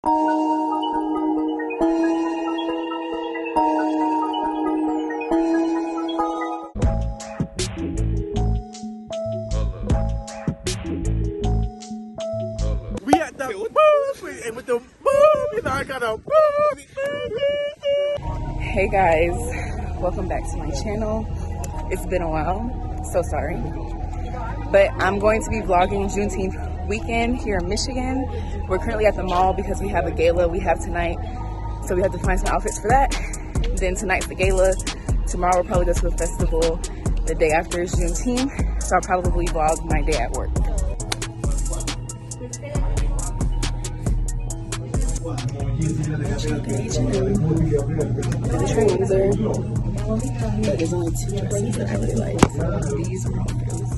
We at the movie, and with the movie, I got a movie. Hey guys, welcome back to my channel. It's been a while, so sorry. But I'm going to be vlogging Juneteenth weekend here in Michigan. We're currently at the mall because we have a gala we have tonight. So we have to find some outfits for that. Then tonight's the gala. Tomorrow we'll probably go to a festival. The day after is Juneteenth. So I'll probably vlog my day at work. The trains are, but there's only 2 dresses that I really like. So these are all those.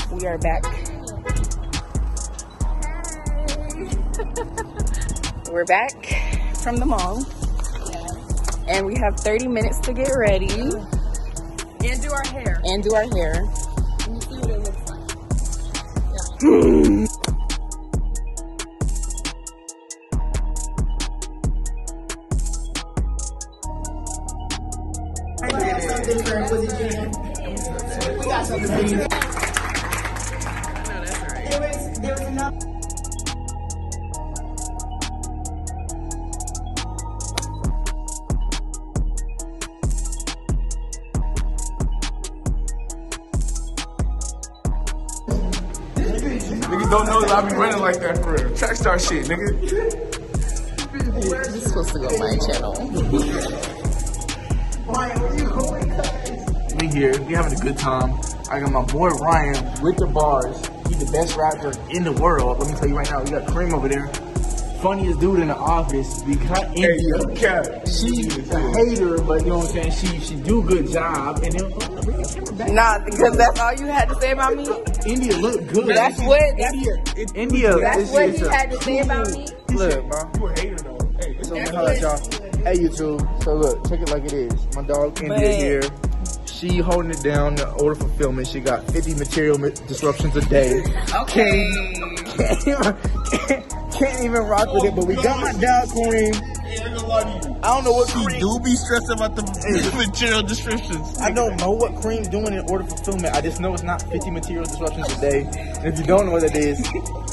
We are back. We're back from the mall. And we have 30 minutes to get ready. And do our hair. And do our hair. And you see what it looks like. We got something for was it Jan? We got something for you. There was enough. Niggas don't know that I be running like that for real. Track star shit, nigga. This is supposed to go on my channel. We here, we having a good time. I got my boy Ryan with the bars. He's the best rapper in the world. Let me tell you right now, we got Cream over there. Funniest dude in the office. We got India. She's a hater, but you know what I'm saying? She do a good job. And then Nah, because that's all you had to say about me? India look good. That's what India. That's what he had to say about me? Look, bro. You a hater though. Hey, it's That's on the y'all. Hey YouTube. So look, check it like it is. My dog India here. She holding it down, the order fulfillment. She got 50 material disruptions a day. Okay. Can't even rock with it, but we got my dog Cream. I don't know what She do be stressed about the material descriptions. I don't know what Cream's doing in order fulfillment. I just know it's not 50 material disruptions a day. And if you don't know what it is,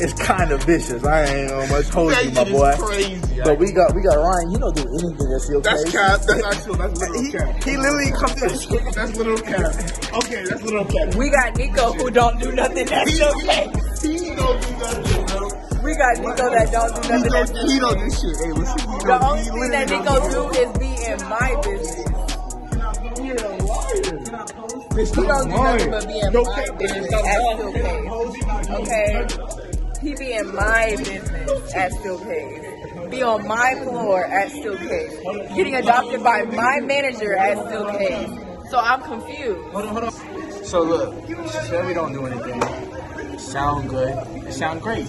it's kind of vicious. I ain't gonna much hold you, my boy. Crazy. But we got Ryan. He don't do anything that's okay. That's cap. That's actual. That's little cap. He literally comes in. That's little cap. Okay, that's little cap. We got Nico who don't do nothing that's okay. He don't do nothing, bro. We got Nico that don't do nothing that's okay. He don't do shit. Hey, listen. The only thing that Nico do is be in my business. He don't do nothing but be in my business at Still Pays. Okay? He be in my business at Still Pays. Be on my floor at Still Pays. Getting adopted by my manager at Still Pays. So I'm confused. Hold on. So look, she said we don't do anything. Sound good. It sound great.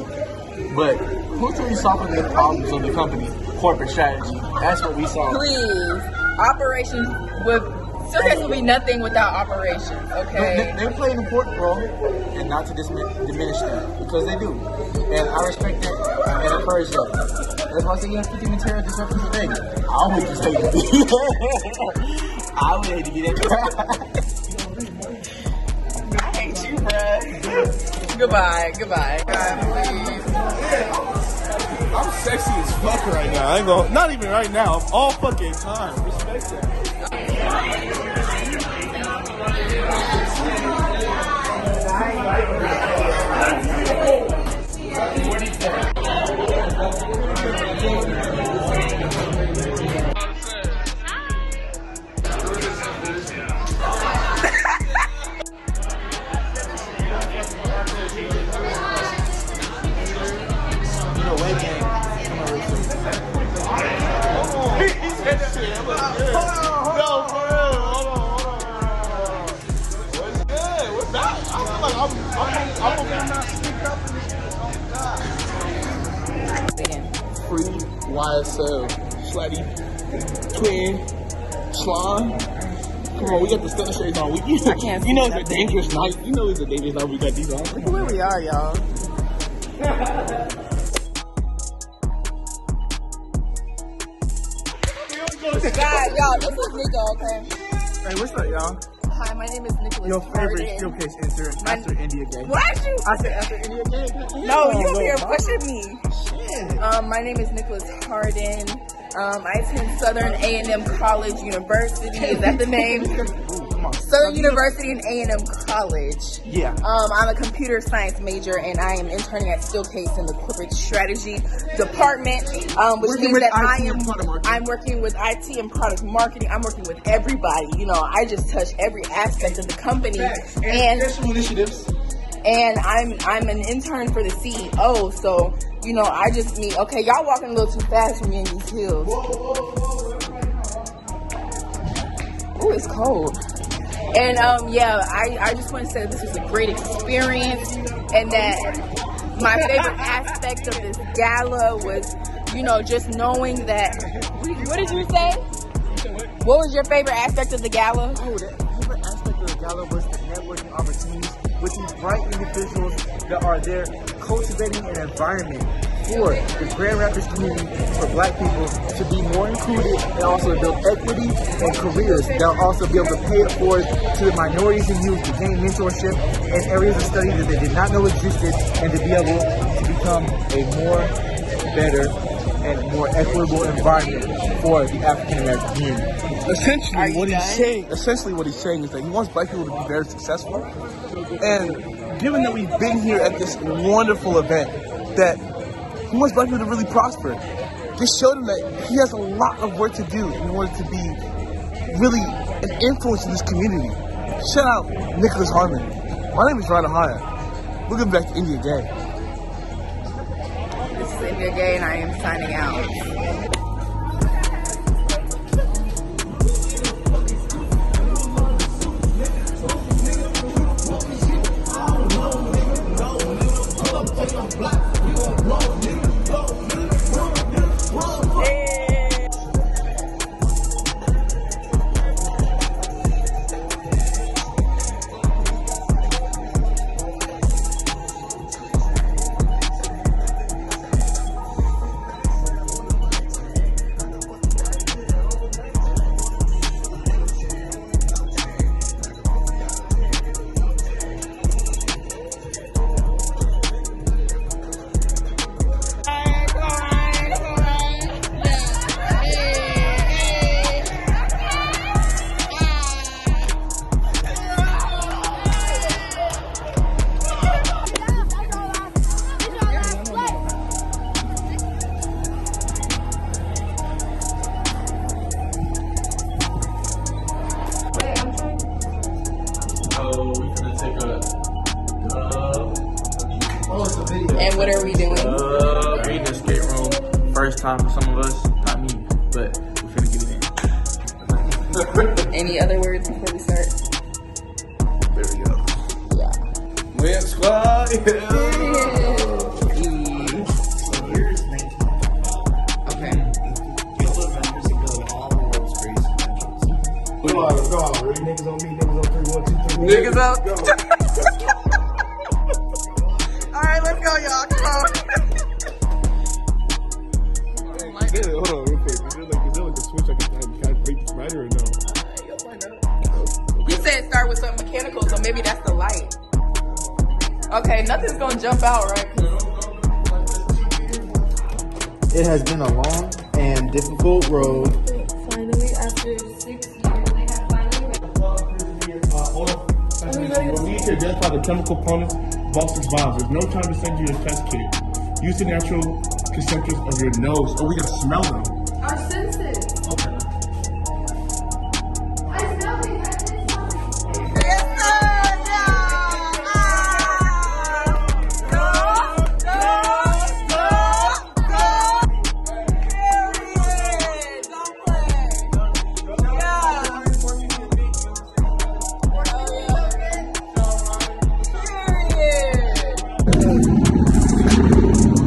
But who's really solving the problems of the company? Corporate strategy. That's what we saw. Please, operations would Still Pays will be nothing without operations. Okay. They play an important role, and not to diminish that, because they do. And I respect that and encourage that. That's why I say you have 50 material disruptions a day. I would just hate to be. I would hate to be that guy. I hate you, bruh. Goodbye. I'm sexy as fuck right now. I ain't gonna. Not even right now. All fucking time. Respect that. Free YSL, Slutty, Twin, Slime. come on, we got the stunner shades on. I can't see you know it's nothing. a dangerous night. You know it's a dangerous night. We got these on. Look at where we are, y'all. God, y'all, this is Nico, okay? Hey, what's up, y'all? Hi, my name is Nicholas. Your favorite Harden. showcase intern after India Gay. What you? I said after India Gay? No, you over here pushing me. Shit. My name is Nicholas Harden. I attend Southern A&M College University. Is that the name? Ooh, come on. Southern University and A&M College. Yeah. I'm a computer science major, and I am interning at Steelcase in the corporate strategy department, which means that I'm working with IT and product marketing. I'm working with everybody. You know, I just touch every aspect of the company. And special initiatives. And I'm an intern for the CEO, so you know I just meet. Okay, y'all walking a little too fast for me in these heels. Oh, it's cold. And yeah, I just want to say that this was a great experience, and that my favorite aspect of this gala was, you know, just knowing that. What did you say? What was your favorite aspect of the gala? Oh, the favorite aspect of the gala was the networking opportunities with these bright individuals that are there cultivating an environment for the Grand Rapids community, for black people to be more included, and also to build equity and careers. They'll also be able to pay it forward to the minorities and youth to gain mentorship in areas of study that they did not know existed, and to be able to become a more better and more equitable environment for the African American community. Essentially, what he's saying is that he wants black people to be very successful. And given that we've been here at this wonderful event, that he wants black people to really prosper. Just showed him that he has a lot of work to do in order to be really an influence in this community. Shout out Nicholas Harmon. My name is Ryan Ohio. We're going back to India Gay. This is India Gay, and I am signing out. And what are we doing? We're in the skate room. First time for some of us, not me, but we're finna get it in. Any other words before we start? There we go. Yeah. Win squad. So here's 19. Okay. Gala members and go to all the world's greatest conventions. Go on. Ready? Niggas on me. Niggas on 3, 1, 2, 3. Niggas up. Go. All right, let's go, y'all. Come on. Hold on, real quick. Is there like a switch I can break this rider or no? You said start with something mechanical, so maybe that's the light. Okay, nothing's gonna jump out, right? It has been a long and difficult road. Finally, after 6 years, they have finally. Hold on. We need to identify the chemical components of all 6 vials. There's no time to send you a test kit. Use the natural concentrics of your nose. Oh, we gotta smell them. Our senses. Okay. I smell it. I did smell it. Yes, sir. Period. Don't play.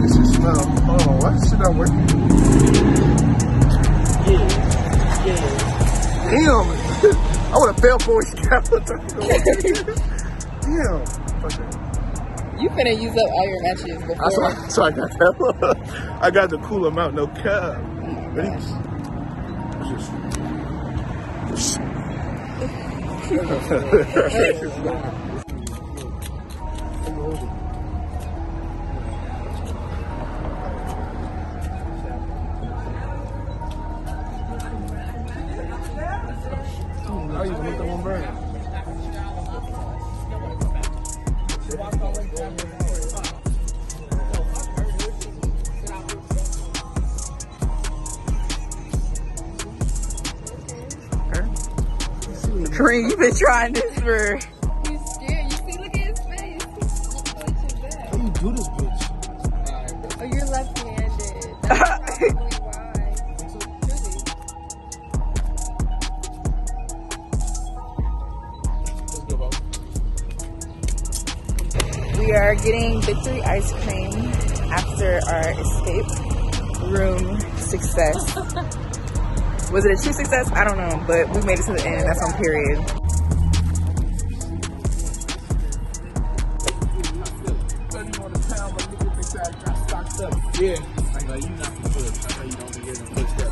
This is smell. Hold on, why is this shit not working? would have fell forward. Damn. Okay. You finna use up all your matches before. So I got that. I got the cool amount, no cap. Ready? How you make that one burn? Kareem, you've been trying this for. He's scared. You see, look at his face. How you do this, bitch? Oh, you're left-handed. That's probably why. We are getting victory ice cream after our escape room success. Was it a true success? I don't know, but we made it to the end. That's on period. Yeah. I know you not the push. I know you don't be getting pushed up.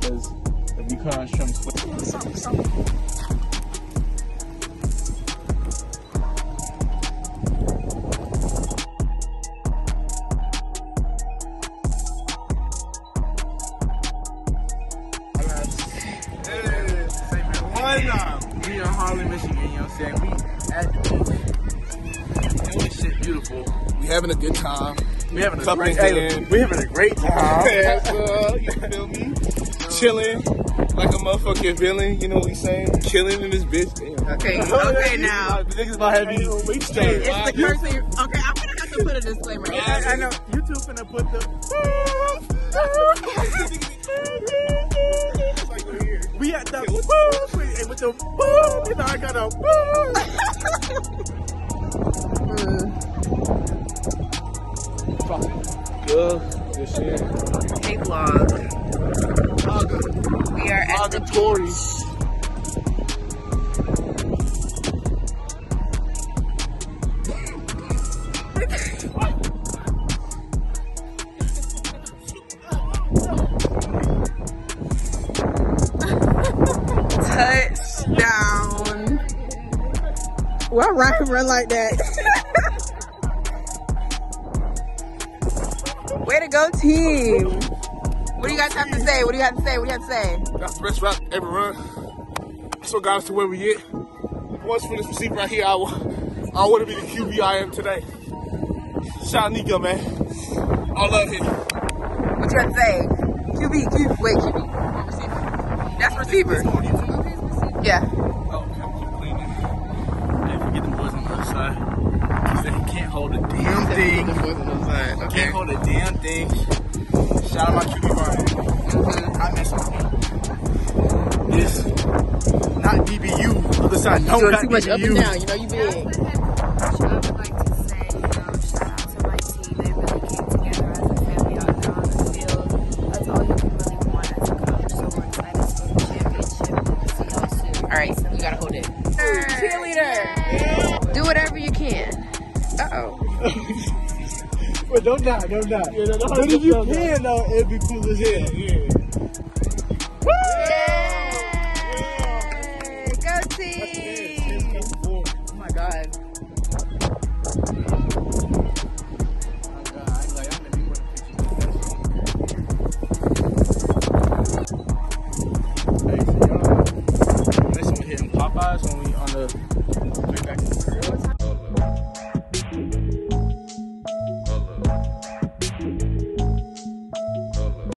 Because if you can't show me we in Harlem, Michigan, you know what I'm saying? We at the beach. This shit beautiful. We having a good time. We having a great time. You feel me? Chilling like a motherfucking villain, you know what we saying? Chilling in this bitch. Damn. Okay now. The niggas about heavy. It's the cursing. Okay, I'm gonna have to put a disclaimer. I know. YouTube finna put the. We at the woo, and with the woo, you know I got a woo. Good shit. Hey vlog. We are at the beach. Touchdown. Why Ryan run like that? Way to go, team. What do you guys have to say? What do you have to say? What do you have to say? That's the best rap ever run. That's what got us to where we at. Once for this receiver right here, I want to be the QB I am today. Shout out Nico, man. I love him. What you have to say? QB. Wait, QB. Receiver. That's receiver. Yeah. Oh, cleaning. Hey, forget the boys on the other side. He said he can't hold a damn thing. Can't hold a damn thing. Shout out my QB Ryan. I mess with him. This, not DBU. Other side, no, Doing not too much DBU. up and down. You know you big. I would like to say, shout out to my team. They really came together as a family out there on the field. That's all you can really want as a coach. So we're excited for the championship. See y'all soon. All right, you gotta hold it. Cheerleader. Do whatever you can. Uh-oh. But don't die. Yeah, but if you can, though, it'd be cool as hell. Yay! Go team! Oh my god.